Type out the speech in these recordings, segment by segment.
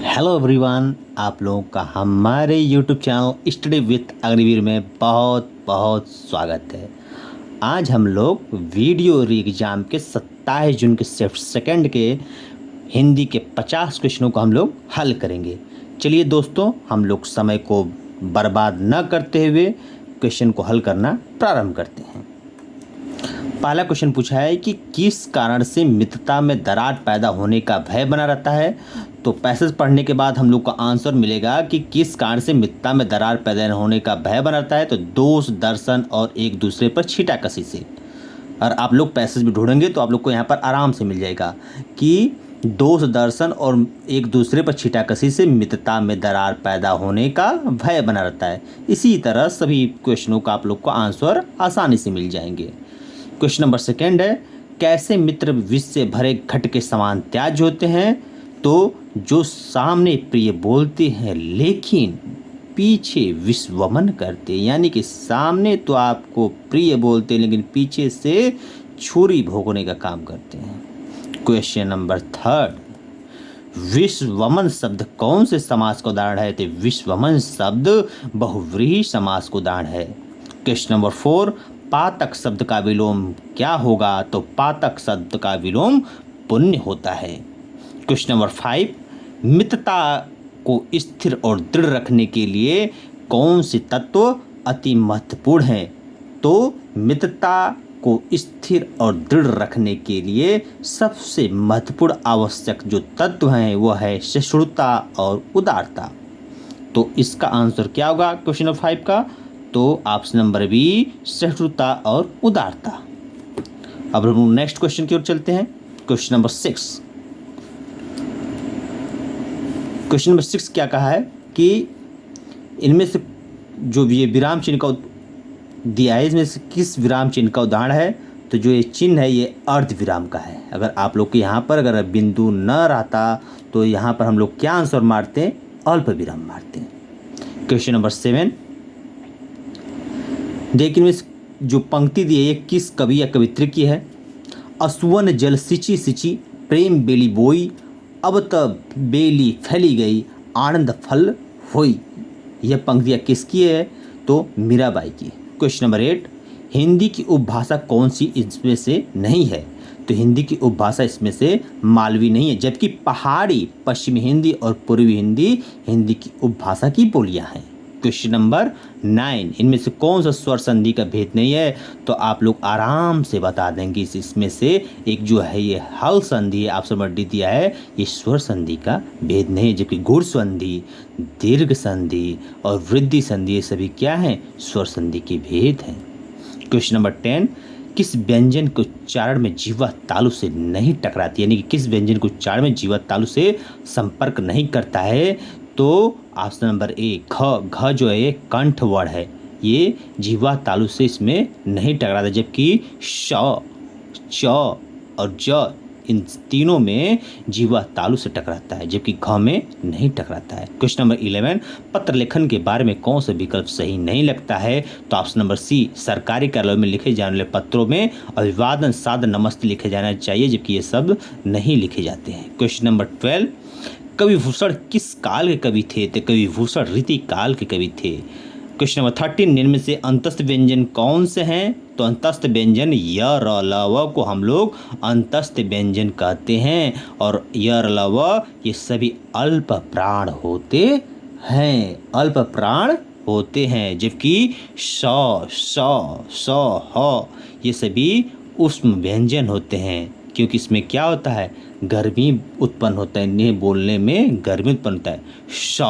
Hello everyone, आप लोगों का हमारे YouTube channel study with Agniveer में बहुत बहुत स्वागत है। आज हम लोग वीडियो री एग्ज़ाम के 27 जून के शिफ्ट सेकंड के हिंदी के 50 क्वेश्चनों को हम लोग हल करेंगे। चलिए दोस्तों, हम लोग समय को बर्बाद न करते हुए क्वेश्चन को हल करना प्रारंभ करते हैं। पहला क्वेश्चन पूछा है कि किस कारण से मित्रता में दरार पैदा होने का भय बना रहता है। तो पैसेज पढ़ने के बाद हम लोग को आंसर मिलेगा कि किस कारण से मित्रता में दरार पैदा होने का भय बना रहता है। तो दोष, दर्शन और एक दूसरे पर छींटाकशी से। और आप लोग पैसेज भी ढूंढेंगे तो आप लोग को यहाँ पर आराम से मिल जाएगा कि दोष, दर्शन और एक दूसरे पर छींटाकशी से मित्रता में दरार पैदा होने का भय बना रहता है। इसी तरह सभी क्वेश्चनों का आप लोग को आंसर आसानी से मिल जाएंगे। क्वेश्चन नंबर सेकेंड है, कैसे मित्र विष से भरे घट के समान त्याज्य होते हैं। तो जो सामने प्रिय बोलते हैं लेकिन पीछे विषवमन करते, यानी कि सामने तो आपको प्रिय बोलते हैं लेकिन पीछे से छुरी भोगने का काम करते हैं। क्वेश्चन नंबर थर्ड, विषवमन शब्द कौन से समास का उदाहरण है। तो विषवमन शब्द बहुव्रीहि समास का उदाहरण है। क्वेश्चन नंबर फोर, पातक शब्द का विलोम क्या होगा। तो पातक शब्द का विलोम पुण्य होता है। क्वेश्चन नंबर 5, मित्रता को स्थिर और दृढ़ रखने के लिए कौन से तत्व अति महत्वपूर्ण हैं। तो मित्रता को स्थिर और दृढ़ रखने के लिए सबसे महत्वपूर्ण आवश्यक जो तत्व हैं वह है सहिष्णुता और उदारता। तो इसका आंसर क्या होगा क्वेश्चन नंबर 5 का। तो ऑप्शन नंबर बी, सहिष्णुता और उदारता। अब हम नेक्स्ट क्वेश्चन की ओर चलते हैं। Question number 6। क्वेश्चन नंबर 6 क्या कहा है कि इनमें से जो ये विराम चिन्ह का दिया है इसमें से किस विराम चिन्ह का उदाहरण है। तो जो ये चिन्ह है ये अर्ध विराम का है। अगर आप लोग के यहाँ पर अगर बिंदु न रहता तो यहाँ पर हम लोग क्या आंसर मारते हैं, अल्प विराम मारते हैं। क्वेश्चन नंबर 7, देखिए इनमें जो पंक्ति दी है ये किस कवि या कवित्री की है। असुवन जल सिंची सिंची प्रेम बेली बोई, अब तब बेली फैली गई आनंद फल होई। यह पंक्तियाँ किसकी है। तो मीराबाई की। क्वेश्चन नंबर 8, हिंदी की उपभाषा कौन सी इसमें से नहीं है। तो हिंदी की उपभाषा इसमें से मालवी नहीं है, जबकि पहाड़ी, पश्चिमी हिंदी और पूर्वी हिंदी हिंदी की उपभाषा की बोलियाँ हैं। क्वेश्चन नंबर 9, इनमें से कौन सा स्वर संधि का भेद नहीं है। तो आप लोग आराम से बता देंगे इसमें से एक जो है ये हल संधि है, ऑप्शन नंबर डी दिया है, ये स्वर संधि का भेद नहीं है, जबकि गुण संधि, दीर्घ संधि और वृद्धि संधि ये सभी क्या हैं, स्वर संधि के भेद हैं। क्वेश्चन नंबर 10, किस व्यंजन के उच्चारण में जीवा तालु से नहीं टकराती, यानी कि किस व्यंजन के उच्चारण में जीवा तालु से संपर्क नहीं करता है। तो ऑप्शन नंबर ए, घ जो है कंठ वर्ड है, ये जीवा तालु से इसमें नहीं टकराता, जबकि श, च और ज इन तीनों में जीवा तालु से टकराता है, जबकि घ में नहीं टकराता है। क्वेश्चन नंबर 11, पत्र लेखन के बारे में कौन सा विकल्प सही नहीं लगता है। तो ऑप्शन नंबर सी, सरकारी कार्यालयों में लिखे जाने वाले पत्रों में अभिवादन, सादर, नमस्ते लिखे जाना चाहिए, जबकि ये शब्द नहीं लिखे जाते हैं। क्वेश्चन नंबर 12, कवि भूषण किस काल के कवि थे। तो कवि भूषण रीति काल के कवि थे। क्वेश्चन नंबर 13, इनमें से अंतस्थ व्यंजन कौन से हैं। तो अंतस्थ व्यंजन य, र, ल, व को हम लोग अंतस्थ व्यंजन कहते हैं, और य, र, ल, व ये सभी अल्प प्राण होते हैं, अल्प प्राण होते हैं, जबकि श, स, ह ये सभी उष्म व्यंजन होते हैं, क्योंकि इसमें क्या होता है, गर्मी उत्पन्न होता है, इन्हें बोलने में गर्मी उत्पन्न होता है। स,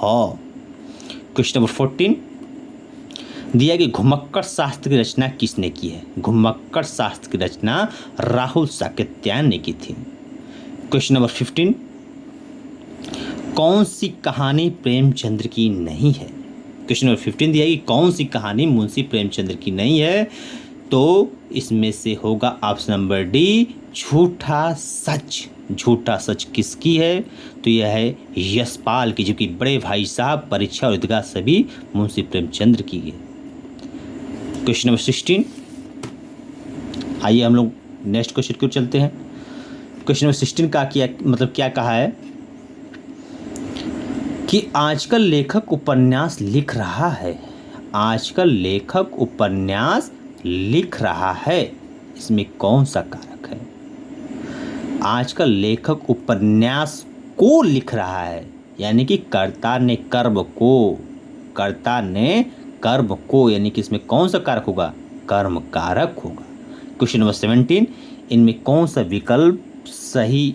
ह। क्वेश्चन नंबर 14, दिया कि घुमक्कड़ शास्त्र की रचना किसने की है। घुमक्कड़ शास्त्र की रचना राहुल सातकर्णी ने की थी। क्वेश्चन नंबर 15, कौन सी कहानी प्रेमचंद्र की नहीं है। क्वेश्चन नंबर 15 दिया कि कौन सी कहानी मुंशी प्रेमचंद्र की नहीं है। तो इसमें से होगा ऑप्शन नंबर डी, झूठा सच। झूठा सच किसकी है। तो यह है यशपाल की, जो कि बड़े भाई साहब, परीक्षा और ईदगाह सभी मुंशी प्रेमचंद्र की है। क्वेश्चन नंबर 16, आइए हम लोग नेक्स्ट क्वेश्चन की ओर चलते हैं। क्वेश्चन नंबर 16 का क्या मतलब क्या कहा है कि आजकल लेखक उपन्यास लिख रहा है। आजकल लेखक उपन्यास लिख रहा है, इसमें कौन सा कारक है? आजकल लेखक उपन्यास को लिख रहा है, यानी कि कर्ता ने कर्म को, यानी कि इसमें कौन सा कारक होगा? कर्म कारक होगा। क्वेश्चन नंबर 17, इनमें कौन सा विकल्प सही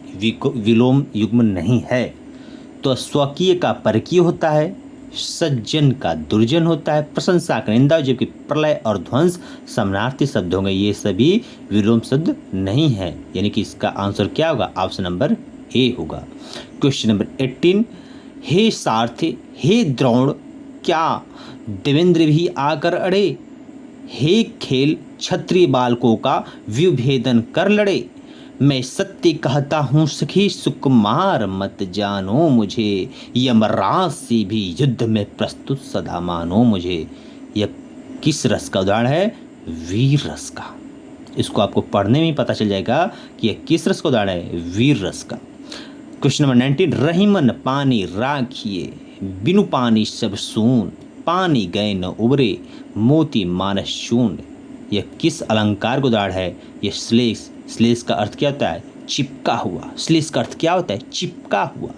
विलोम युग्म नहीं है? तो स्वकीय का परकीय होता है, सज्जन का दुर्जन होता है, प्रशंसा का निंदा, जबकि प्रलय और ध्वंस समानार्थी शब्द होंगे। ये सभी विलोम शब्द नहीं है, यानी कि इसका आंसर क्या होगा? ऑप्शन नंबर ए होगा। क्वेश्चन नंबर 18, हे सारथी हे द्रोण क्या देवेंद्र भी आकर अड़े? हे खेल क्षत्रिय बालकों का विभेदन कर लड़े? मैं सत्य कहता हूँ सखी सुकुमार मत जानो मुझे, यमराज से भी युद्ध में प्रस्तुत सदा मानो मुझे। यह किस रस का उदाहरण है? वीर रस का। इसको आपको पढ़ने में पता चल जाएगा कि यह किस रस का उदाहरण है? वीर रस का। क्वेश्चन नंबर 19, रहीमन पानी राखिए बिनु पानी सब सून, पानी गए न उबरे मोती मानस शून्य। यह किस अलंकार का उदाहरण है? यह श्लेष। श्लेष का अर्थ क्या होता है? चिपका हुआ। श्लेष का अर्थ क्या होता है? चिपका हुआ।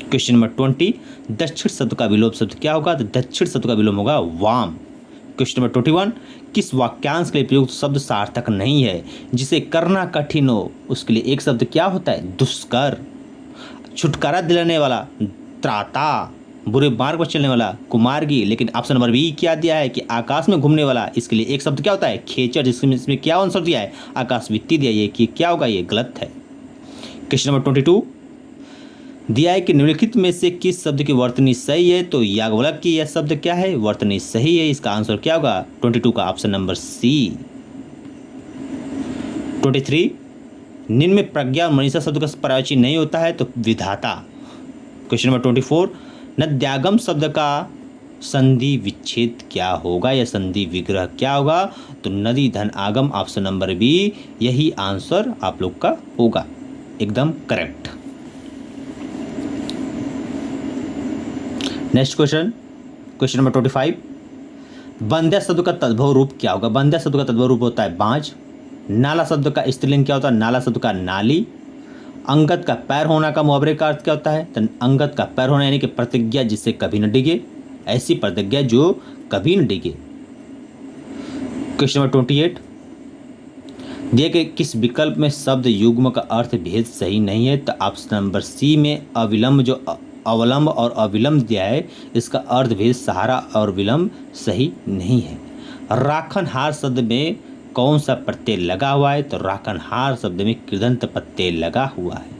क्वेश्चन नंबर 20, दक्षिण शब्द का विलोम शब्द क्या होगा? तो दक्षिण शब्द का विलोम होगा वाम। क्वेश्चन नंबर 21, किस वाक्यांश के लिए प्रयुक्त शब्द सार्थक नहीं है? जिसे करना कठिन हो उसके लिए एक शब्द क्या होता है? दुष्कर। छुटकारा दिलाने वाला त्राता, बुरे मार्ग पर चलने वाला कुमार्गी। लेकिन ऑप्शन नंबर बी क्या दिया है कि आकाश में घूमने वाला, इसके लिए एक शब्द क्या होता है? खेचर। जिसमें इसमें क्या आंसर दिया है? आकाशवित्ती दिया है, कि क्या होगा? ये गलत है। क्वेश्चन नंबर 22 दिया है कि निम्नलिखित में से किस शब्द की वर्तनी सही है? तो याज्ञवल्क्य की यह शब्द क्या है? वर्तनी सही है। इसका आंसर क्या होगा? 22 का ऑप्शन नंबर सी। 23 निम्न में प्रज्ञा और मनीषा शब्द का पर्यायवाची नहीं होता है, तो विधाता। क्वेश्चन नंबर 24 नद्यागम शब्द का संधि विच्छेद क्या होगा या संधि विग्रह क्या होगा? तो नदी धन आगम। ऑप्शन नंबर बी यही आंसर आप लोग का होगा, एकदम correct. Next question, question number 25 बंध्या शब्द का तद्भव रूप क्या होगा? बंध्या शब्द का तद्भव रूप होता है बांझ। नाला शब्द का स्त्रीलिंग क्या होता है? नाला शब्द का नाली। अंगद का पैर होना का मुहावरे का अर्थ क्या होता है? तो अंगद का पैर होना यानी कि प्रतिज्ञा जिससे कभी न डिगे, ऐसी प्रतिज्ञा जो कभी न डिगे। क्वेश्चन नंबर 28 दिए कि किस विकल्प में शब्द युग्म का अर्थ भेद सही नहीं है? तो ऑप्शन नंबर सी में अविलंब, जो अवलंब और अविलंब दिया है, इसका अर्थ भेद सहारा और विलंब सही नहीं है। राखनहार शब्द में कौन सा प्रत्यय लगा हुआ है? तो राखनहार शब्द में कृदंत प्रत्यय लगा हुआ है।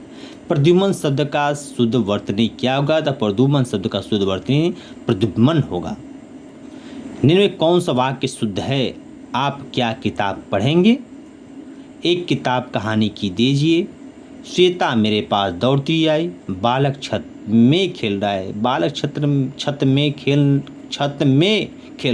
प्रद्युम्न शब्द का शुद्ध वर्तनी क्या होगा? तो प्रद्युम्न शब्द का शुद्ध वर्तनी प्रद्युम्न होगा। निम्न में कौन सा वाक्य शुद्ध है? आप क्या किताब पढ़ेंगे? एक किताब कहानी की दीजिए। श्वेता मेरे पास दौड़ती आई। बालक छत में खेल रहा है। बालक छत में खेल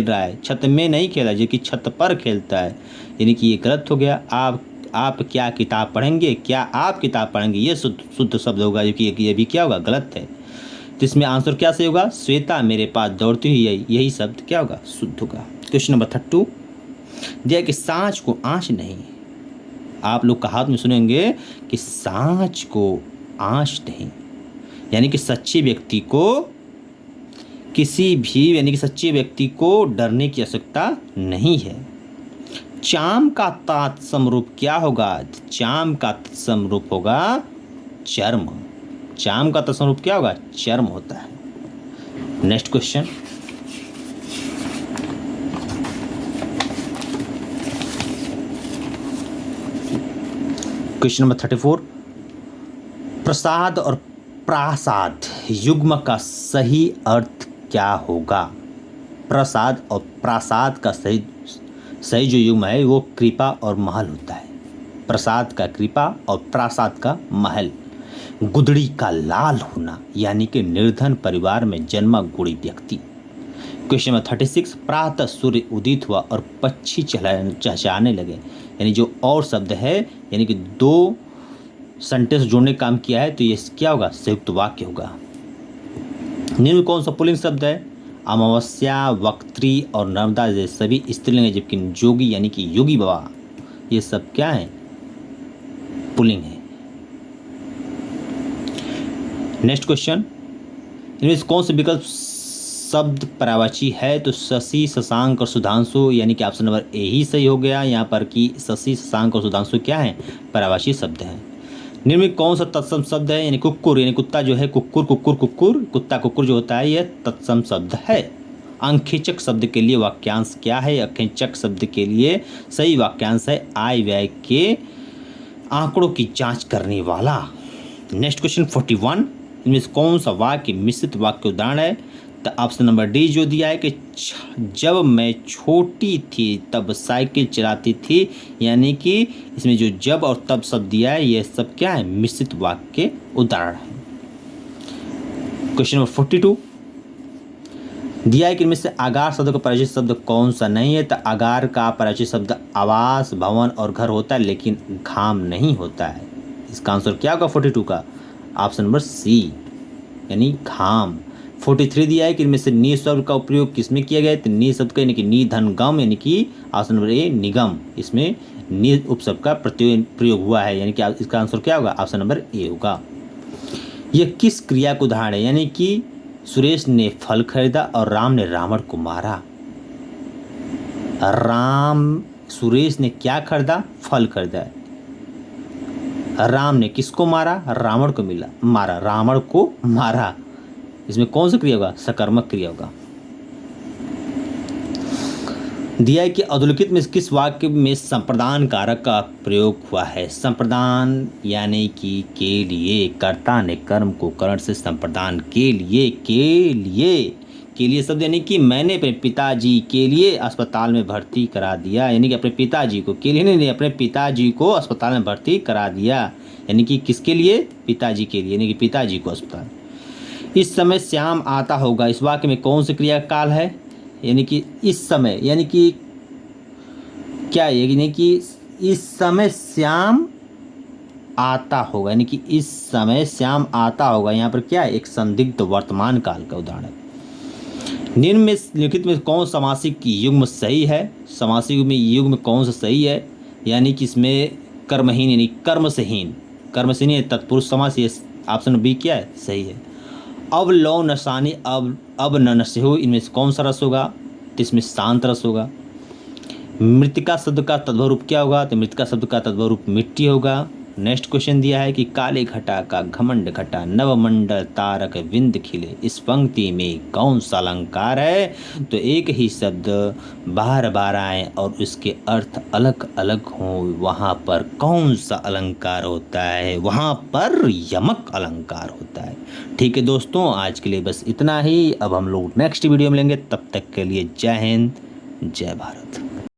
रहा है, छत में नहीं खेल रहा है, जो कि छत पर खेलता है, यानी कि ये गलत हो गया। आप क्या किताब पढ़ेंगे? क्या आप किताब पढ़ेंगे? ये शुद्ध शब्द होगा, जो कि ये भी क्या होगा? गलत है। तो इसमें आंसर क्या सही होगा? श्वेता मेरे पास दौड़ती हुई, यही शब्द क्या होगा? शुद्ध होगा। क्वेश्चन नंबर 32 दिया कि सांच को आँच नहीं। आप लोग कहावत में सुनेंगे कि सांच को आँच नहीं, यानी कि सच्चे व्यक्ति को सच्चे व्यक्ति को डरने की आवश्यकता नहीं है। चाम का तत्सम रूप क्या होगा? चाम का तत्सम रूप होगा चर्म। चाम का तत्सम रूप क्या होगा? चर्म होता है। नेक्स्ट क्वेश्चन, क्वेश्चन नंबर 34 प्रसाद और प्रासाद युग्म का सही अर्थ क्या होगा? प्रसाद और प्रासाद का सही जो युग्म है वो कृपा और महल होता है। प्रसाद का कृपा और प्रासाद का महल। गुदड़ी का लाल होना, यानी कि निर्धन परिवार में जन्मा गुड़ी व्यक्ति। क्वेश्चन नंबर 36 प्रातः सूर्य उदित हुआ और पक्षी चहचहाने लगे, यानी जो और शब्द है, यानी कि दो सेंटेंस जोड़ने का काम किया है तो ये क्या होगा, संयुक्त वाक्य होगा। निम्न में कौन सा पुल्लिंग शब्द है, अमावस्या, वक्त्री और नर्मदा जैसे सभी स्त्रीलिंग है, जबकि जोगी यानी कि योगी बाबा ये सब क्या है, पुल्लिंग है। नेक्स्ट क्वेश्चन, इनमें से कौन सा विकल्प शब्द पर्यायवाची है, तो शशि, शशांक और सुधांशु यानी कि ऑप्शन नंबर ए ही सही हो गया यहाँ पर कि शशि, शशांक और सुधांशु क्या है, पर्यायवाची शब्द हैं। निम्न में कौन सा तत्सम शब्द है, यानी कुक्कुर यानी कुत्ता जो है, कुक्कुर कुक्कुर कुक्कुर कुत्ता कुक्कुर जो होता है यह तत्सम शब्द है। अंगखेचक शब्द के लिए वाक्यांश क्या है, अंगखेचक शब्द के लिए सही वाक्यांश है आय व्यय के आंकड़ों की जांच करने वाला। नेक्स्ट क्वेश्चन 41, इनमें से कौन सा वाक्य मिश्रित वाक्य उदाहरण है, तो ऑप्शन नंबर डी जो दिया है कि जब मैं छोटी थी तब साइकिल चलाती थी, यानी कि इसमें जो जब और तब शब्द दिया है ये सब क्या है, मिश्रित वाक्य के उदाहरण है। क्वेश्चन नंबर 42 दिया है कि इनमें से आगार शब्द का परिचित शब्द कौन सा नहीं है, तो आगार का परिचित शब्द आवास, भवन और घर होता है, लेकिन घाम नहीं होता है। इसका आंसर क्या होगा 42 का, ऑप्शन नंबर सी यानी घाम। 43 दिया है कि इनमें से नी शब्द का उपयोग किसमें किया गया है, तो नी शब्द का यानी कि नी धन गम यानी कि ऑप्शन नंबर ए निगम, इसमें नी उपशब्द का प्रयोग हुआ है, यानी कि इसका आंसर क्या होगा, ऑप्शन नंबर ए होगा। यह किस क्रिया का उदाहरण है, यानी कि सुरेश ने फल खरीदा और राम ने रावण को मारा। सुरेश ने क्या खरीदा, फल खरीदा। राम ने किसको मारा, रावण को मारा, रावण को मारा। इसमें कौन सा क्रिया होगा, सकर्मक क्रिया होगा। दिया है कि अधोलिखित में किस वाक्य में संप्रदान कारक का प्रयोग हुआ है। संप्रदान यानी कि के लिए, कर्ता ने कर्म को करण से संप्रदान के लिए शब्द यानी कि मैंने अपने पिताजी के लिए अस्पताल में भर्ती करा दिया, यानी कि अपने पिताजी को, के लिए नहीं, अपने पिताजी को अस्पताल में भर्ती करा दिया, यानी कि किसके लिए, पिताजी के लिए, यानी कि पिताजी को अस्पताल। इस समय श्याम आता होगा, इस वाक्य में कौन सी क्रिया काल है, यानी कि इस समय, यानी कि क्या है, यानी कि इस समय श्याम आता होगा, यानी कि इस समय श्याम आता होगा, यहाँ पर क्या है, एक संदिग्ध वर्तमान काल का उदाहरण है। निम्न में लिखित में कौन समासिक युग्म सही है, समासिक में युग्म कौन सा सही है, यानी कि इसमें कर्महीन यानी कर्म से हीन है, तत्पुरुष समास, ये ऑप्शन बी क्या है, सही है। अब लौ नशानी अब न नशे हो, इनमें से कौन सा रस होगा, तो इसमें शांत रस होगा। मृतिका शब्द का तद्भव रूप क्या होगा, तो मृतिका शब्द का तद्भव रूप मिट्टी होगा। नेक्स्ट क्वेश्चन दिया है कि काले घटा का घमंड घटा, नवमंडल तारक विंद खिले, इस पंक्ति में कौन सा अलंकार है, तो एक ही शब्द बार बार आए और उसके अर्थ अलग अलग हों, वहाँ पर कौन सा अलंकार होता है, वहाँ पर यमक अलंकार होता है। ठीक है दोस्तों, आज के लिए बस इतना ही। अब हम लोग नेक्स्ट वीडियो में मिलेंगे, तब तक के लिए जय हिंद, जय भारत।